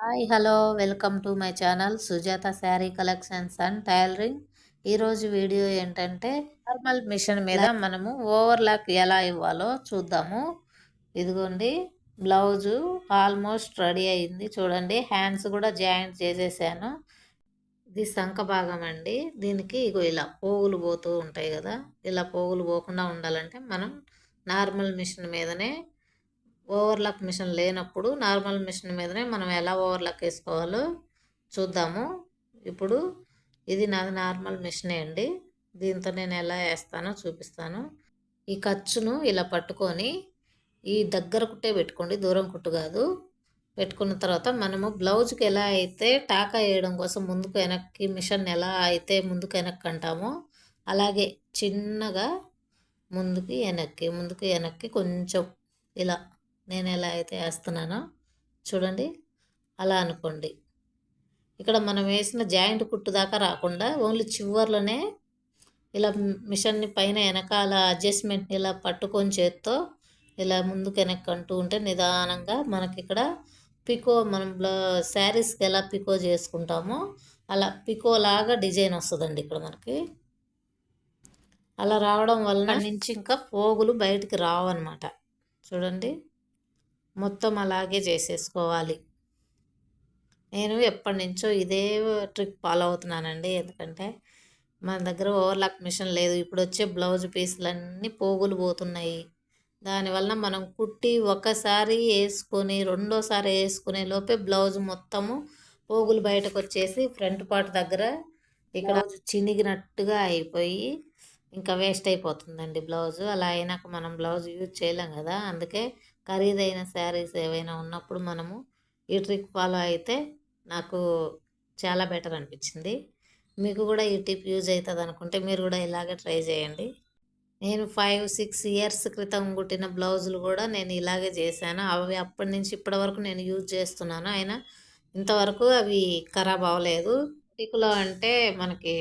Hi hello welcome to my channel Sujatha sari collections and tailoring. ఈరోజు video ఏంటంటే normal machine మీద మనము ఓవర్లాక్ ఎలా ఇవ్వాలో చూద్దాము. ఇదిగోండి, బ్లౌజు ఆల్మోస్ట్ రెడీ అయింది. చూడండి, హ్యాండ్స్ కూడా జాయింట్ చేసేసాను. ఇది సంఖ భాగం అండి. దీనికి ఇగో ఇలా పోగులు పోతూ ఉంటాయి కదా, ఇలా పోగులు పోకుండా ఉండాలంటే మనం నార్మల్ మిషన్ మీదనే, ఓవర్లాక్ మిషన్ లేనప్పుడు నార్మల్ మిషన్ మీదనే మనం ఎలా ఓవర్లాక్ వేసుకోవాలో చూద్దాము. ఇప్పుడు ఇది నాది నార్మల్ మిషనే అండి. దీంతో నేను ఎలా వేస్తానో చూపిస్తాను. ఈ ఖర్చును ఇలా పట్టుకొని ఈ దగ్గర కుట్టే పెట్టుకోండి, దూరం కుట్టు కాదు. పెట్టుకున్న తర్వాత మనము బ్లౌజ్కి ఎలా అయితే టాకా వేయడం కోసం ముందుకు వెనక్కి మిషన్ ఎలా అయితే ముందుకు వెనక్కి అంటామో అలాగే చిన్నగా ముందుకు వెనక్కి కొంచెం ఇలా నేను ఎలా అయితే వేస్తున్నానో చూడండి, అలా అనుకోండి. ఇక్కడ మనం వేసిన జాయింట్ కుట్టు దాకా రాకుండా ఓన్లీ చివర్లోనే ఇలా మిషన్ని పైన వెనకాల అడ్జస్ట్మెంట్ ఇలా పట్టుకొని చేత్తో ఇలా ముందుకు వెనక్కి అంటూ ఉంటే నిదానంగా మనకి ఇక్కడ పికో, మనం శారీస్కి ఎలా పికో చేసుకుంటామో అలా పికో లాగా డిజైన్ వస్తుందండి ఇక్కడ మనకి. అలా రావడం వలన నుంచి ఇంకా పోగులు బయటికి రావన్నమాట. చూడండి, మొత్తం అలాగే చేసేసుకోవాలి. నేను ఎప్పటి నుంచో ఇదే ట్రిక్ ఫాలో అవుతున్నానండి. ఎందుకంటే మన దగ్గర ఓవర్లాక్ మిషన్ లేదు. ఇప్పుడు వచ్చే బ్లౌజ్ పీసులన్నీ పోగులు పోతున్నాయి. దానివల్ల మనం కుట్టి ఒకసారి వేసుకొని రెండోసారి వేసుకునే లోపే బ్లౌజ్ మొత్తము పోగులు బయటకు వచ్చేసి ఫ్రంట్ పార్ట్ దగ్గర ఇక్కడ చినిగినట్టుగా అయిపోయి ఇంకా వేస్ట్ అయిపోతుందండి బ్లౌజు. అలా అయినాక మనం బ్లౌజ్ యూజ్ చేయలేం కదా. అందుకే ఖరీదైన శారీస్ ఏవైనా ఉన్నప్పుడు మనము ఈ ట్రిక్ ఫాలో అయితే నాకు చాలా బెటర్ అనిపించింది. మీకు కూడా ఈ టిప్ యూజ్ అవుతుంది అనుకుంటే మీరు కూడా ఇలాగే ట్రై చేయండి. నేను 5-6 ఇయర్స్ క్రితం కుట్టిన బ్లౌజులు కూడా నేను ఇలాగే చేశాను. అవి అప్పటి నుంచి ఇప్పటి వరకు నేను యూజ్ చేస్తున్నాను. అయినా ఇంతవరకు అవి ఖరాబ్ అవ్వలేదు. టికులో అంటే మనకి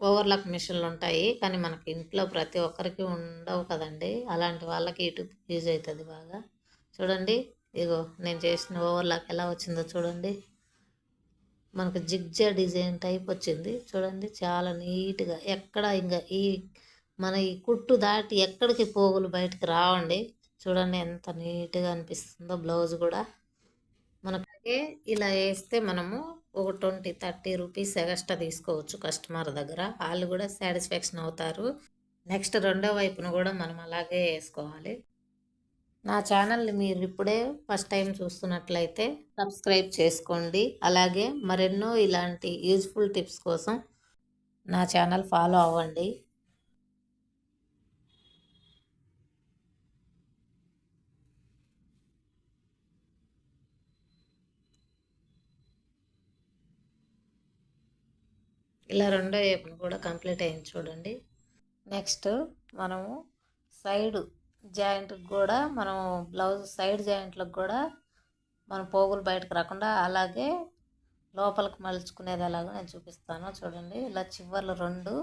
ఓవర్లాక్ మిషన్లు ఉంటాయి, కానీ మనకి ఇంట్లో ప్రతి ఒక్కరికి ఉండవు కదండి. అలాంటి వాళ్ళకి ఇటు యూజ్ అవుతుంది బాగా. చూడండి, ఇగో నేను చేసిన ఓవర్లాక్ ఎలా వచ్చిందో చూడండి. మనకు జిగ్జా డిజైన్ టైప్ వచ్చింది చూడండి, చాలా నీట్గా. ఎక్కడ ఇంకా మన ఈ కుట్టు దాటి ఎక్కడికి పోగులు బయటకు రావండి. చూడండి ఎంత నీట్గా అనిపిస్తుందో బ్లౌజ్ కూడా. మనకి ఇలా వేస్తే మనము ఒక 20-30 రూపీస్ ఎక్స్ట్రా తీసుకోవచ్చు కస్టమర్ దగ్గర. వాళ్ళు కూడా సాటిస్ఫాక్షన్ అవుతారు. నెక్స్ట్ రెండో వైపును కూడా మనం అలాగే వేసుకోవాలి. నా ఛానల్ని మీరు ఇప్పుడే ఫస్ట్ టైం చూస్తున్నట్లయితే సబ్స్క్రైబ్ చేసుకోండి. అలాగే మరెన్నో ఇలాంటి యూజ్ఫుల్ టిప్స్ కోసం నా ఛానల్ ఫాలో అవ్వండి. ఇలా రెండో వైపును కూడా కంప్లీట్ అయింది చూడండి. నెక్స్ట్ మనము సైడ్ జాయింట్కి కూడా, మనం బ్లౌజ్ సైడ్ జాయింట్లకు కూడా మన పోగులు బయటకు రాకుండా అలాగే లోపలికి మలుచుకునేది ఎలాగో నేను చూపిస్తాను చూడండి. ఇలా చివర్లు రెండు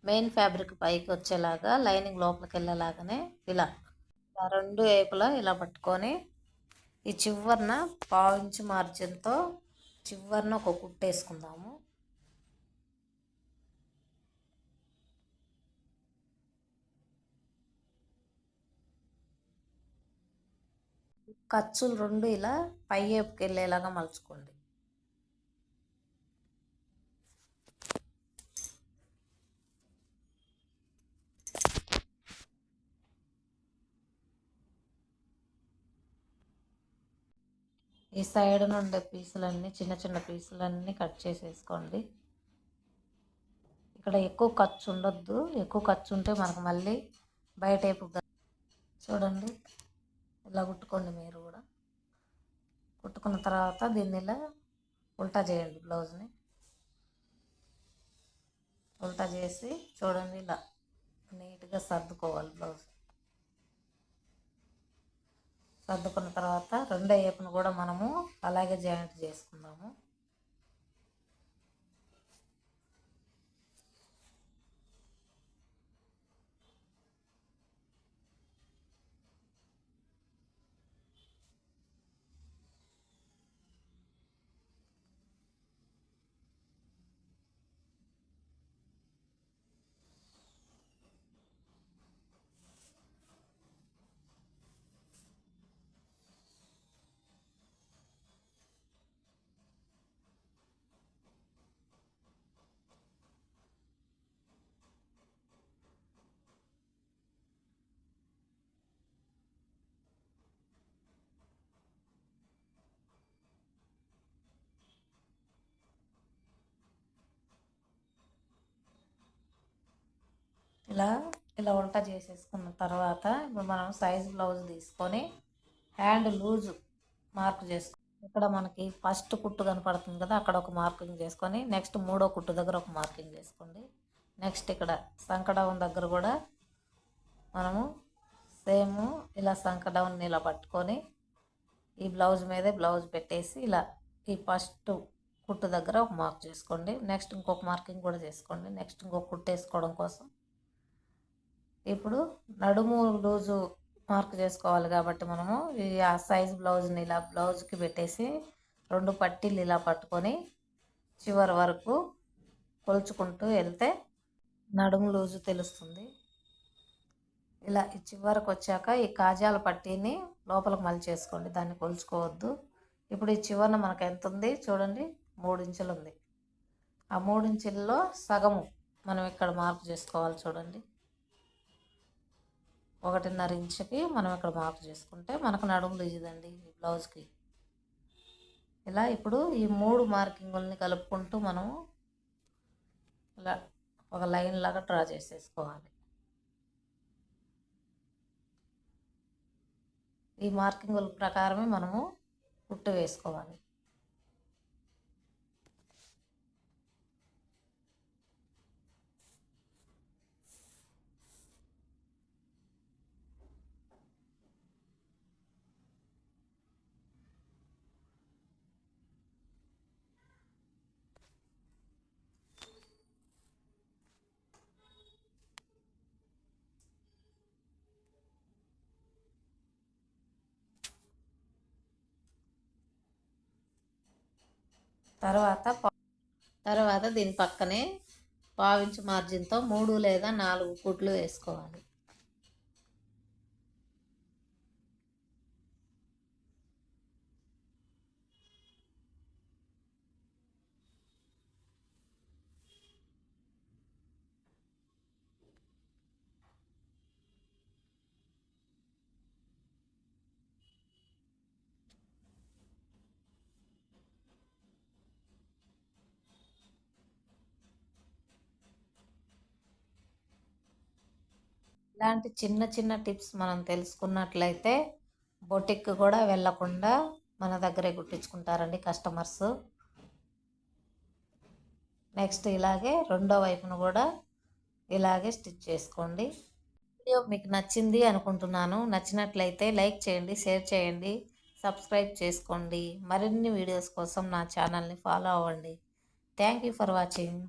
మెయిన్ ఫ్యాబ్రిక్ పైకి వచ్చేలాగా, లైనింగ్ లోపలికి వెళ్ళేలాగానే ఇలా రెండు వైపులా ఇలా పట్టుకొని ఈ చివరన 1/2 ఇంచు మార్జిన్తో చివరన ఒక కుట్టేసుకుందాము. ఖర్చులు రెండు ఇలా పై వైపుకి వెళ్ళేలాగా మలుచుకోండి. ఈ సైడ్ నుండి పీసులన్నీ, చిన్న చిన్న పీసులన్నీ కట్ చేసేసుకోండి. ఇక్కడ ఎక్కువ ఖర్చు ఉండొద్దు. ఎక్కువ ఖర్చు ఉంటే మనకు మళ్ళీ బయట వైపు. చూడండి, ఇలా కుట్టుకోండి. మీరు కూడా కుట్టుకున్న తర్వాత దీన్ని ఇలా ఉల్టా చేయండి. బ్లౌజ్ని ఉల్టా చేసి చూడండి, ఇలా నీట్గా సర్దుకోవాలి. బ్లౌజ్ సర్దుకున్న తర్వాత రెండో వైపును కూడా మనము అలాగే జాయింట్ చేసుకుందాము. ఇలా ఇలా వంట చేసేసుకున్న తర్వాత ఇప్పుడు మనం సైజ్ బ్లౌజ్ తీసుకొని హ్యాండ్ లూజు మార్క్ చేసుకో. ఇక్కడ మనకి ఫస్ట్ కుట్టు కనపడుతుంది కదా, అక్కడ ఒక మార్కింగ్ చేసుకొని నెక్స్ట్ మూడో కుట్టు దగ్గర ఒక మార్కింగ్ చేసుకోండి. నెక్స్ట్ ఇక్కడ సంకడౌన్ దగ్గర కూడా మనము సేమ్ ఇలా సంకడౌన్ ఇలా పట్టుకొని ఈ బ్లౌజ్ మీదే బ్లౌజ్ పెట్టేసి ఇలా ఈ ఫస్ట్ కుట్టు దగ్గర ఒక మార్క్ చేసుకోండి. నెక్స్ట్ ఇంకొక మార్కింగ్ కూడా చేసుకోండి. నెక్స్ట్ ఇంకొక కుట్టు వేసుకోవడం కోసం ఇప్పుడు నడుము లూజు మార్క్ చేసుకోవాలి కాబట్టి మనము ఆ సైజ్ బ్లౌజ్ని ఇలా బ్లౌజ్కి పెట్టేసి 2 పట్టీలు ఇలా పట్టుకొని చివరి వరకు కొలుచుకుంటూ వెళ్తే నడుము లూజు తెలుస్తుంది. ఇలా ఈ చివరికి వచ్చాక ఈ కాజాల పట్టీని లోపలికి మలిచేసుకోండి, దాన్ని కొలుచుకోవద్దు. ఇప్పుడు ఈ చివరన మనకు ఎంత ఉంది చూడండి, 3 ఇంచులు ఉంది. ఆ 3 ఇంచుల్లో సగము మనం ఇక్కడ మార్క్ చేసుకోవాలి. చూడండి, 1.5 ఇంచుకి మనం ఇక్కడ మార్క్ చేసుకుంటే మనకు నడుము లూజుదండి ఈ బ్లౌజ్కి. ఇలా ఇప్పుడు ఈ 3 మార్కింగుల్ని కలుపుకుంటూ మనము ఇలా ఒక లైన్ లాగా డ్రా చేసేసుకోవాలి. ఈ మార్కింగుల ప్రకారమే మనము కుట్టు వేసుకోవాలి. తర్వాత దీని పక్కనే 1/2 ఇంచు మార్జిన్తో 3 లేదా 4 కుట్లు వేసుకోవాలి. ఇలాంటి చిన్న చిన్న టిప్స్ మనం తెలుసుకున్నట్లయితే బొటిక్ కూడా వెళ్ళకుండా మన దగ్గరే కుట్టించుకుంటారండి కస్టమర్స్. నెక్స్ట్ ఇలాగే రెండో వైపును కూడా ఇలాగే స్టిచ్ చేసుకోండి. వీడియో మీకు నచ్చింది అనుకుంటున్నాను. నచ్చినట్లయితే లైక్ చేయండి, షేర్ చేయండి, సబ్స్క్రైబ్ చేసుకోండి. మరిన్ని వీడియోస్ కోసం నా ఛానల్ని ఫాలో అవ్వండి. Thank you for watching.